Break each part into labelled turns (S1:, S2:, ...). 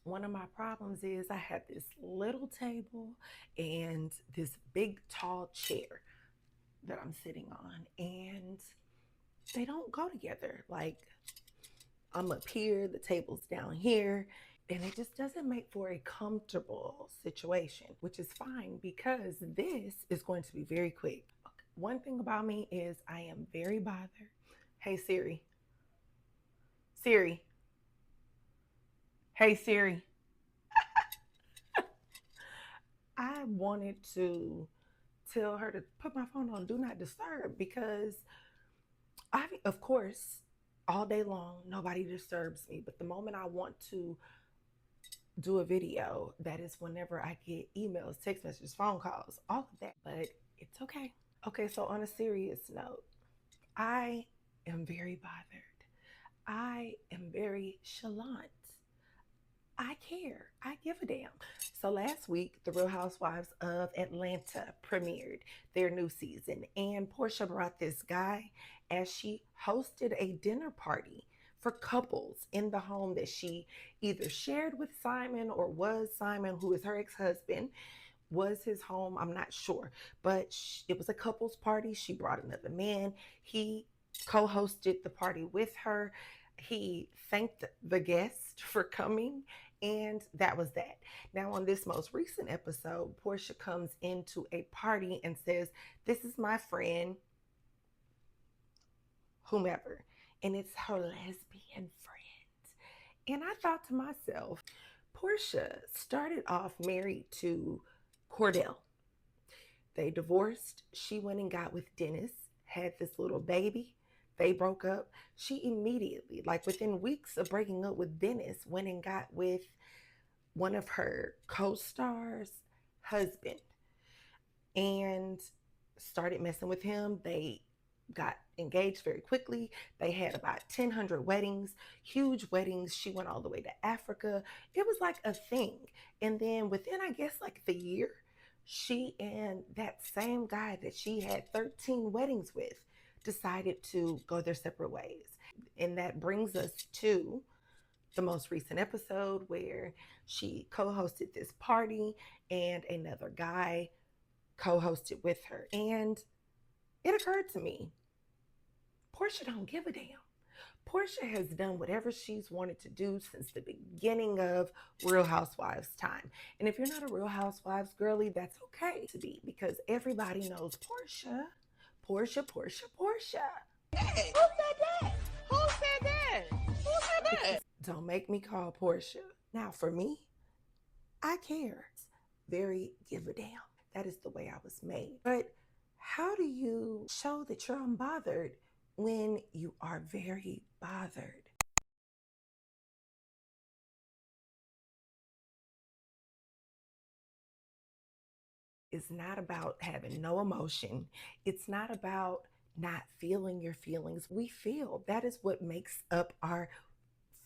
S1: One of my problems is I have this little table and this big tall chair that I'm sitting on, and they don't go together. Like, I'm up here, the table's down here, and it just doesn't make for a comfortable situation, which is fine because this is going to be very quick. One thing about me is I am very bothered. Hey Siri. Siri. Hey Siri. I wanted to tell her to put my phone on do not disturb because of course, all day long nobody disturbs me, but the moment I want to do a video, that is whenever I get emails, text messages, phone calls, all of that. But it's okay. Okay, so on a serious note, I am very bothered. I am very chalant. I care. I give a damn. So last week, The Real Housewives of Atlanta premiered their new season, and Portia brought this guy as she hosted a dinner party for couples in the home that she either shared with Simon or was Simon, who is her ex-husband, was his home. I'm not sure, but it was a couples party. She brought another man. He co-hosted the party with her. He thanked the guest for coming, and that was that. Now, on this most recent episode, Portia comes into a party and says, "This is my friend, whomever," and it's her lesbian friend. And I thought to myself, Portia started off married to Cordell. They divorced. She went and got with Dennis, had this little baby. They broke up. She immediately, like within weeks of breaking up with Dennis, went and got with one of her co stars' husband and started messing with him. They got engaged very quickly. They had about 1,000 weddings, huge weddings. She went all the way to Africa. It was like a thing. And then within, I guess, like the year, she and that same guy that she had 13 weddings with decided to go their separate ways. And that brings us to the most recent episode where she co-hosted this party and another guy co-hosted with her. And it occurred to me, Portia don't give a damn. Portia has done whatever she's wanted to do since the beginning of Real Housewives time. And if you're not a Real Housewives girly, that's okay to be, because everybody knows Portia. Portia, Portia, Portia.
S2: Hey, who said that? Who said that? Who said that?
S1: Don't make me call Portia. Now, for me, I care. Very give a damn. That is the way I was made. But how do you show that you're unbothered when you are very bothered? It's not about having no emotion. It's not about not feeling your feelings. We feel. That is what makes up our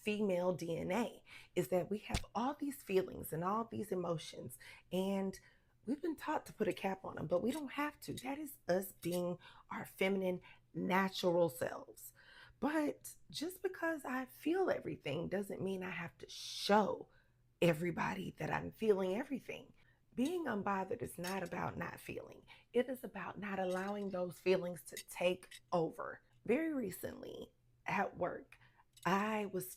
S1: female DNA, is that we have all these feelings and all these emotions, and we've been taught to put a cap on them, but we don't have to. That is us being our feminine, natural selves. But just because I feel everything doesn't mean I have to show everybody that I'm feeling everything. Being unbothered is not about not feeling. It is about not allowing those feelings to take over. Very recently at work, I was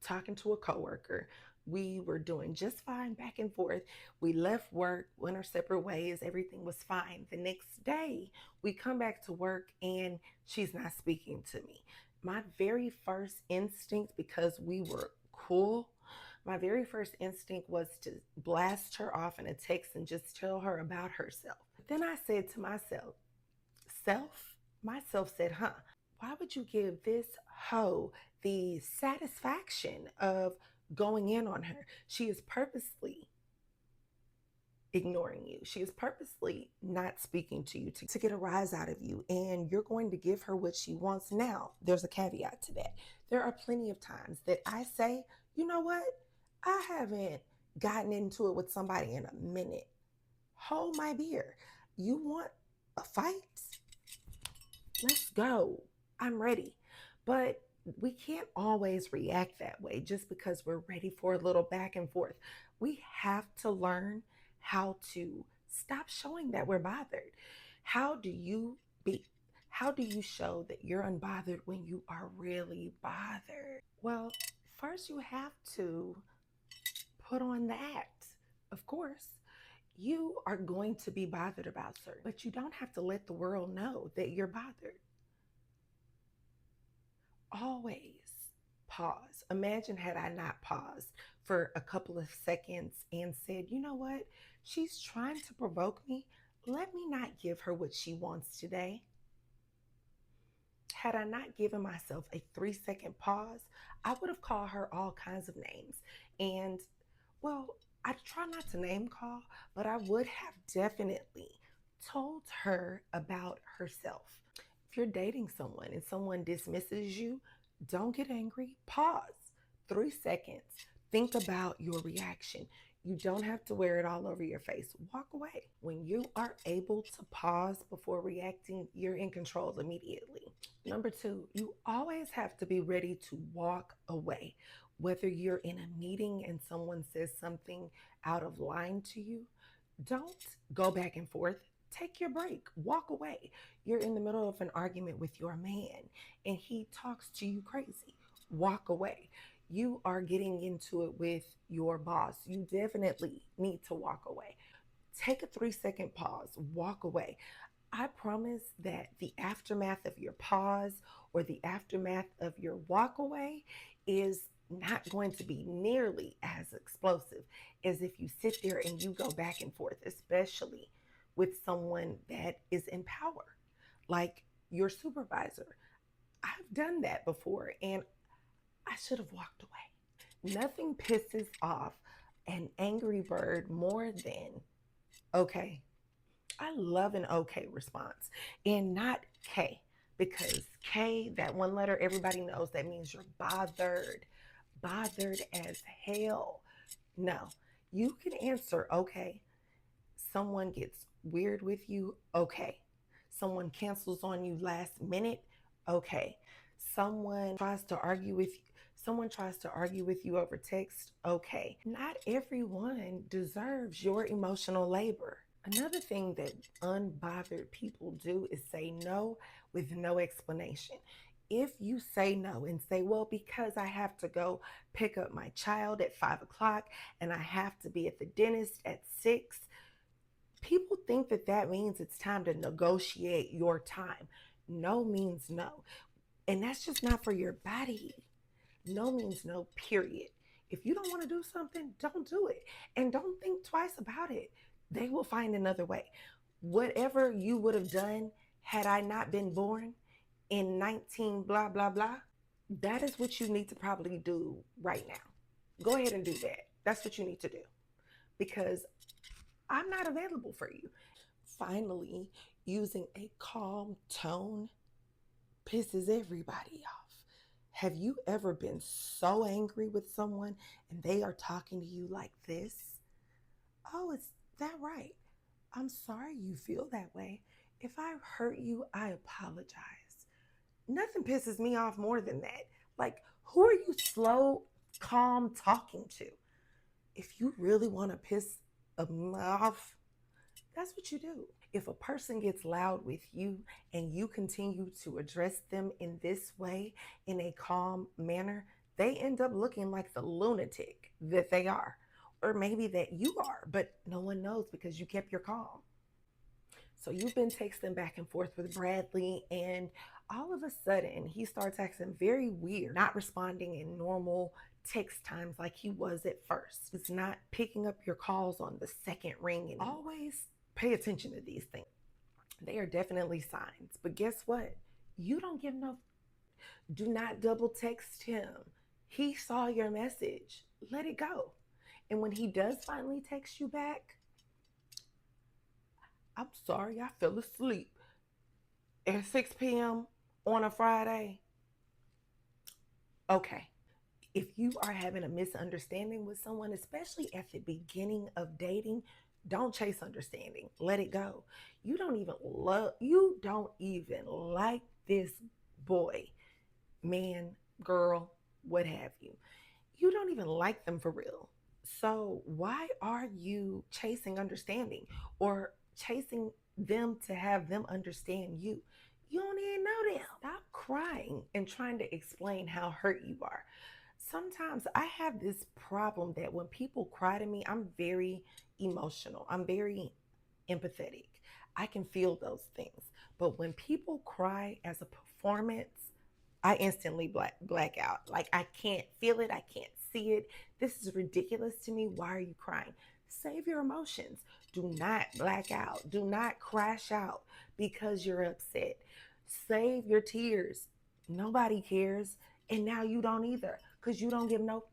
S1: talking to a coworker. We were doing just fine back and forth. We left work, went our separate ways. Everything was fine. The next day, we come back to work and she's not speaking to me. My very first instinct, because we were cool, my very first instinct was to blast her off in a text and just tell her about herself. But then I said to myself, myself said, why would you give this hoe the satisfaction of going in on her? She is purposely ignoring you. She is purposely not speaking to you to get a rise out of you, and you're going to give her what she wants. Now, there's a caveat to that. There are plenty of times that I say, you know what? I haven't gotten into it with somebody in a minute. Hold my beer. You want a fight? Let's go. I'm ready. But We can't always react that way just because we're ready for a little back and forth. We have to learn how to stop showing that we're bothered. How do you be how do you show that you're unbothered when you are really bothered? Well, first you have to put on the act. Of course, you are going to be bothered about certain, but you don't have to let the world know that you're bothered. Always pause. Imagine had I not paused for a couple of seconds and said, you know what? She's trying to provoke me. Let me not give her what she wants today. Had I not given myself a 3-second pause, I would have called her all kinds of names. And, well, I try not to name call, but I would have definitely told her about herself. If you're dating someone and someone dismisses you, don't get angry. Pause. 3 seconds. Think about your reaction. You don't have to wear it all over your face. Walk away. When you are able to pause before reacting, you're in control immediately. Number two, you always have to be ready to walk away. Whether you're in a meeting and someone says something out of line to you, don't go back and forth. Take your break, walk away. You're in the middle of an argument with your man and he talks to you crazy. Walk away. You are getting into it with your boss. You definitely need to walk away. Take a 3-second pause, walk away. I promise that the aftermath of your pause or the aftermath of your walk away is not going to be nearly as explosive as if you sit there and you go back and forth, especially with someone that is in power, like your supervisor. I've done that before and I should have walked away. Nothing pisses off an angry bird more than okay. I love an okay response and not K, because K, that one letter everybody knows, that means you're bothered, bothered as hell. No, you can answer okay. Someone gets weird with you, okay. Someone cancels on you last minute, okay. Someone tries to argue with you over text, okay. Not everyone deserves your emotional labor. Another thing that unbothered people do is say no with no explanation. If you say no and say, well, because I have to go pick up my child at 5 o'clock and I have to be at the dentist at 6, people think that that means it's time to negotiate your time. No means no. And that's just not for your body. No means no, period. If you don't want to do something, don't do it. And don't think twice about it. They will find another way. Whatever you would have done had I not been born in 19 blah, blah, blah, that is what you need to probably do right now. Go ahead and do that. That's what you need to do because I'm not available for you. Finally, using a calm tone pisses everybody off. Have you ever been so angry with someone and they are talking to you like this? Oh, is that right? I'm sorry you feel that way. If I hurt you, I apologize. Nothing pisses me off more than that. Like, who are you slow, calm talking to? If you really want to piss them off, that's what you do. If a person gets loud with you and you continue to address them in this way, in a calm manner, they end up looking like the lunatic that they are. Or maybe that you are, but no one knows because you kept your calm. So you've been texting back and forth with Bradley, and all of a sudden he starts acting very weird, not responding in normal text times like he was at first. He's not picking up your calls on the second ring. And always pay attention to these things. They are definitely signs. But guess what? You don't give no. Do not double text him. He saw your message. Let it go. And when he does finally text you back, I'm sorry, I fell asleep at 6 p.m. on a Friday. Okay. If you are having a misunderstanding with someone, especially at the beginning of dating, don't chase understanding. Let it go. You don't even like this boy. Man, girl, what have you. You don't even like them for real. So why are you chasing understanding or chasing them to have them understand you? You don't even know them. Stop crying and trying to explain how hurt you are. Sometimes I have this problem that when people cry to me, I'm very emotional. I'm very empathetic. I can feel those things. But when people cry as a performance, I instantly black out. Like I can't feel it. I can't see it. This is ridiculous to me. Why are you crying? Save your emotions. Do not black out. Do not crash out because you're upset. Save your tears. Nobody cares. And now you don't either because you don't give no.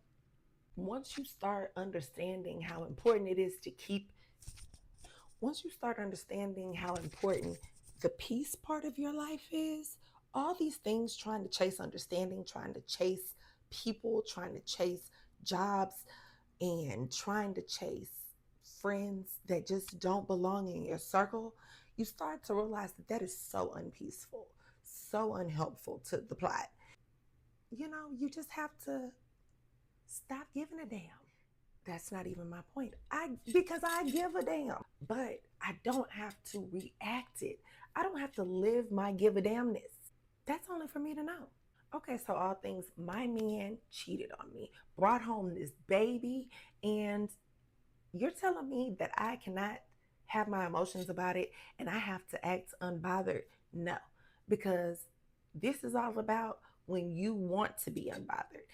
S1: Once you start understanding how important it is to keep once you start understanding how important the peace part of your life is, all these things trying to chase understanding, trying to chase people, trying to chase jobs, and trying to chase friends that just don't belong in your circle, you start to realize that that is so unpeaceful, so unhelpful to the plot. You just have to stop giving a damn. That's not even my point. Because I give a damn, but I don't have to react it. I don't have to live my give a damnness. That's only for me to know. Okay, so all things, my man cheated on me, brought home this baby, and you're telling me that I cannot have my emotions about it and I have to act unbothered? No, because this is all about when you want to be unbothered.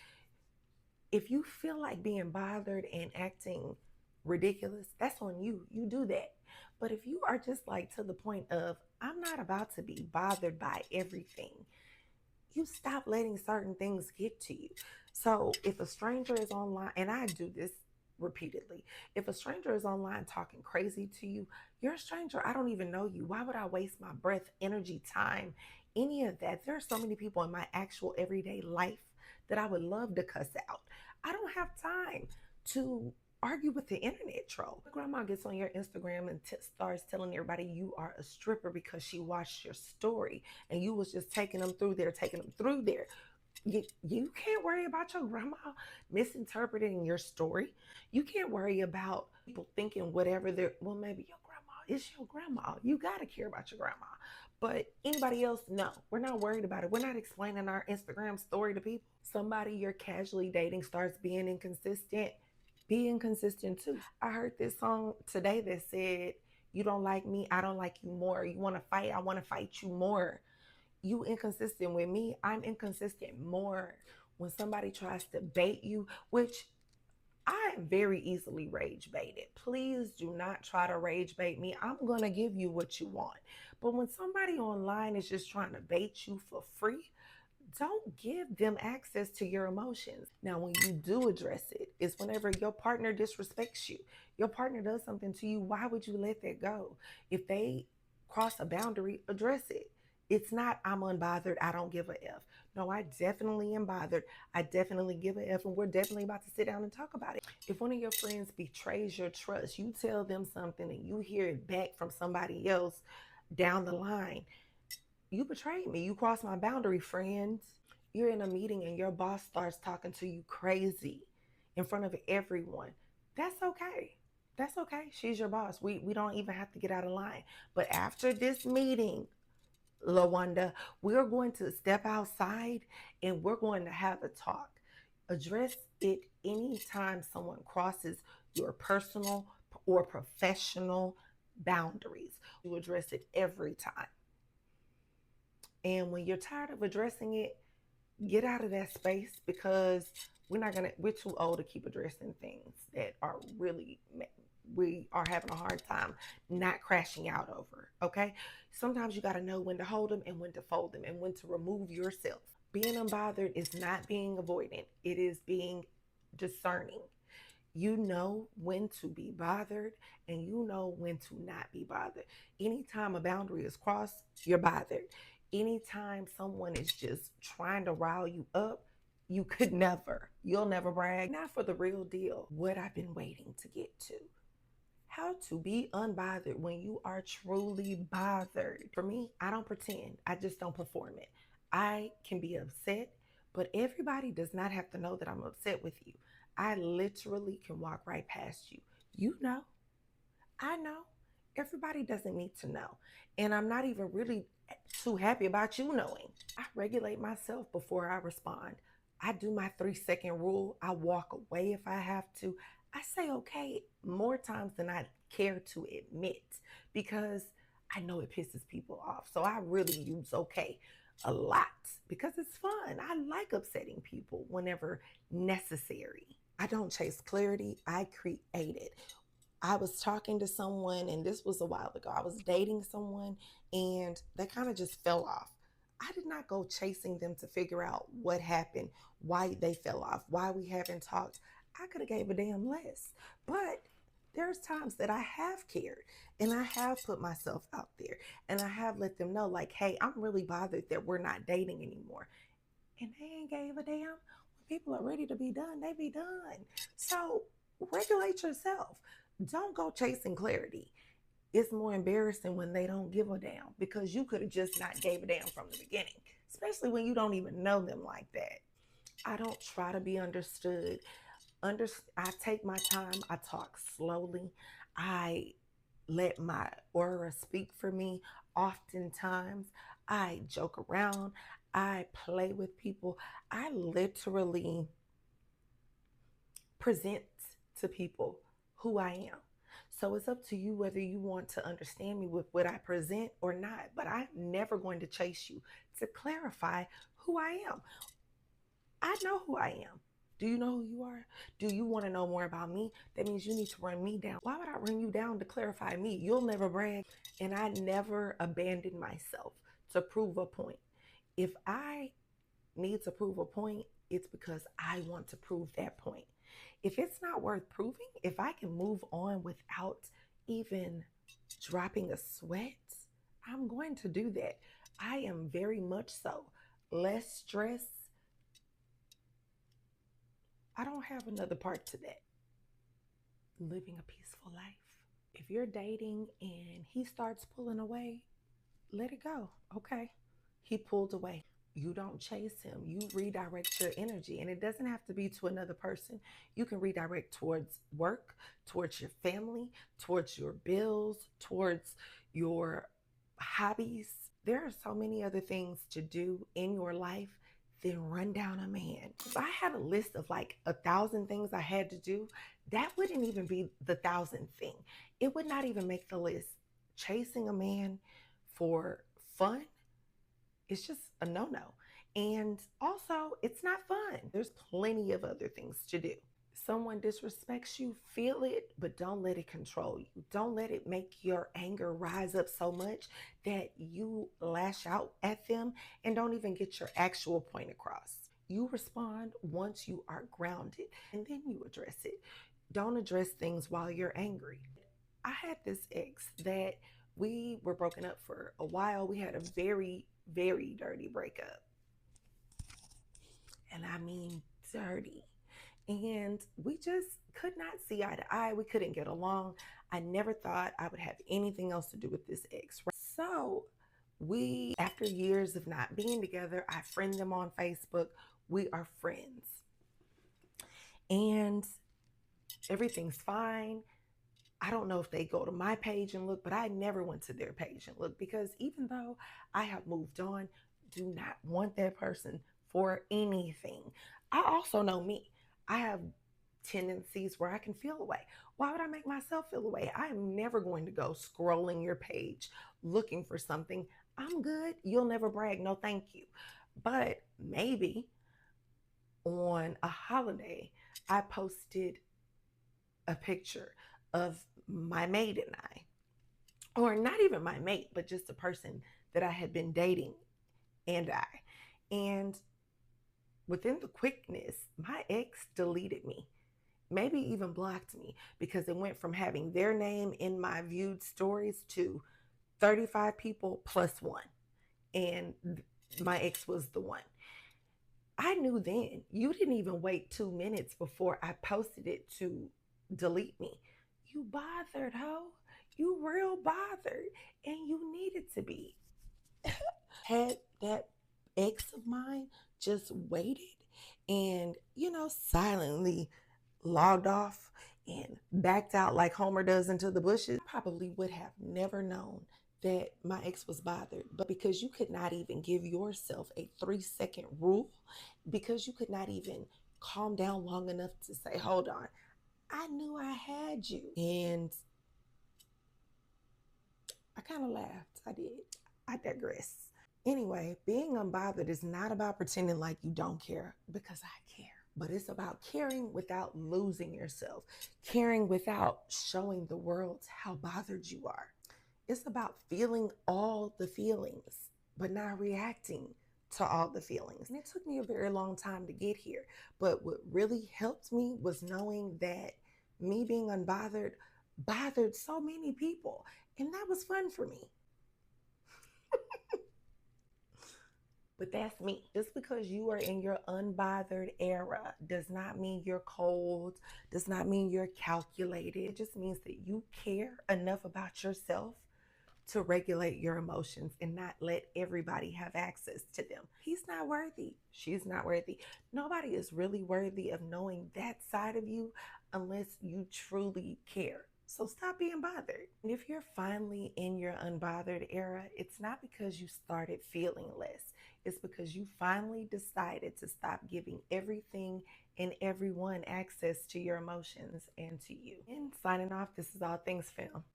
S1: If you feel like being bothered and acting ridiculous, that's on you. You do that. But if you are just like to the point of, I'm not about to be bothered by everything, you stop letting certain things get to you. So if a stranger is online, and I do this repeatedly, if a stranger is online talking crazy to you, you're a stranger. I don't even know you. Why would I waste my breath, energy, time, any of that? There are so many people in my actual everyday life that I would love to cuss out. I don't have time to argue with the internet troll. Grandma gets on your Instagram and starts telling everybody you are a stripper because she watched your story and you was just taking them through there. You can't worry about your grandma misinterpreting your story. You can't worry about people thinking whatever they're, well, maybe your grandma is your grandma. You got to care about your grandma. But anybody else, no, we're not worried about it. We're not explaining our Instagram story to people. Somebody you're casually dating starts being inconsistent, be inconsistent too. I heard this song today that said, you don't like me, I don't like you more. You want to fight, I want to fight you more. You inconsistent with me, I'm inconsistent more. When somebody tries to bait you, which I am very easily rage baited. Please do not try to rage bait me. I'm going to give you what you want. But when somebody online is just trying to bait you for free, don't give them access to your emotions. Now, when you do address it, is whenever your partner disrespects you, your partner does something to you, why would you let that go? If they cross a boundary, address it. It's not, I'm unbothered, I don't give a F. No, I definitely am bothered. I definitely give a F, and we're definitely about to sit down and talk about it. If one of your friends betrays your trust, you tell them something and you hear it back from somebody else down the line, you betrayed me. You crossed my boundary, friends. You're in a meeting and your boss starts talking to you crazy in front of everyone. That's okay. That's okay. She's your boss. We don't even have to get out of line. But after this meeting, Lawanda, we're going to step outside and we're going to have a talk. Address it anytime someone crosses your personal or professional boundaries. You address it every time. And when you're tired of addressing it, get out of that space because we're too old to keep addressing things that are really, we are having a hard time not crashing out over. Okay. Sometimes you got to know when to hold them and when to fold them and when to remove yourself. Being unbothered is not being avoidant, it is being discerning. You know when to be bothered and you know when to not be bothered. Anytime a boundary is crossed, you're bothered. Anytime someone is just trying to rile you up, you'll never brag. Not for the real deal. What I've been waiting to get to. How to be unbothered when you are truly bothered. For me, I don't pretend. I just don't perform it. I can be upset, But everybody does not have to know that I'm upset with you. I literally can walk right past you. You know, I know. Everybody doesn't need to know. And I'm not even really too happy about you knowing. I regulate myself before I respond. I do my 3 second rule. I walk away if I have to. I say okay more times than I care to admit because I know it pisses people off. So I really use okay a lot because it's fun. I like upsetting people whenever necessary. I don't chase clarity, I create it. I was talking to someone, and this was a while ago. I was dating someone, and they kind of just fell off. I did not go chasing them to figure out what happened, why they fell off, why we haven't talked. I could have gave a damn less. But there's times that I have cared and I have put myself out there and I have let them know, like, hey, I'm really bothered that we're not dating anymore. And they ain't gave a damn. When people are ready to be done, they be done. So regulate yourself. Don't go chasing clarity. It's more embarrassing when they don't give a damn because you could have just not gave a damn from the beginning, especially when you don't even know them like that. I don't try to be understood. I take my time. I talk slowly. I let my aura speak for me. Oftentimes, I joke around. I play with people. I literally present to people who I am. So it's up to you whether you want to understand me with what I present or not. But I'm never going to chase you to clarify who I am. I know who I am. Do you know who you are? Do you want to know more about me? That means you need to run me down. Why would I run you down to clarify me? You'll never brag. And I never abandon myself to prove a point. If I need to prove a point, it's because I want to prove that point. If it's not worth proving, if I can move on without even dropping a sweat, I'm going to do that. I am very much so less stress. I don't have another part to that. Living a peaceful life. If you're dating and he starts pulling away, let it go. Okay. He pulled away. You don't chase him. You redirect your energy. And it doesn't have to be to another person. You can redirect towards work, towards your family, towards your bills, towards your hobbies. There are so many other things to do in your life than run down a man. If I had a list of like 1,000 things I had to do, that wouldn't even be the 1,000th thing. It would not even make the list. Chasing a man for fun, it's just a no-no. And also, it's not fun. There's plenty of other things to do. Someone disrespects you, feel it, but don't let it control you. Don't let it make your anger rise up so much that you lash out at them and don't even get your actual point across. You respond once you are grounded and then you address it. Don't address things while you're angry. I had this ex that we were broken up for a while. We had a very, very dirty breakup. And I mean dirty. And we just could not see eye to eye. We couldn't get along. I never thought I would have anything else to do with this ex. So we, after years of not being together, I friend them on Facebook. We are friends. And everything's fine. I don't know if they go to my page and look, but I never went to their page and look because even though I have moved on, do not want that person for anything. I also know me. I have tendencies where I can feel away. Why would I make myself feel away? I am never going to go scrolling your page looking for something. I'm good. You'll never brag. No, thank you. But maybe on a holiday, I posted a picture of my mate and I, or not even my mate, but just a person that I had been dating and I. And within the quickness, my ex deleted me, maybe even blocked me because it went from having their name in my viewed stories to 35 people plus one. And my ex was the one. I knew then. You didn't even wait 2 minutes before I posted it to delete me. You bothered, ho. You real bothered. And you needed to be. Had that ex of mine just waited and, silently logged off and backed out like Homer does into the bushes, I probably would have never known that my ex was bothered. But because you could not even give yourself a 3-second rule, because you could not even calm down long enough to say, hold on, I knew I had you. And I kind of laughed. I did. I digress. Anyway, being unbothered is not about pretending like you don't care, because I care. But it's about caring without losing yourself, caring without showing the world how bothered you are. It's about feeling all the feelings, but not reacting to all the feelings. And it took me a very long time to get here. But what really helped me was knowing that me being unbothered bothered so many people. And that was fun for me. But that's me. Just because you are in your unbothered era does not mean you're cold, does not mean you're calculated. It just means that you care enough about yourself to regulate your emotions and not let everybody have access to them. He's not worthy. She's not worthy. Nobody is really worthy of knowing that side of you unless you truly care. So stop being bothered. And if you're finally in your unbothered era, it's not because you started feeling less. It's because you finally decided to stop giving everything and everyone access to your emotions and to you. And signing off, this is All Things Film.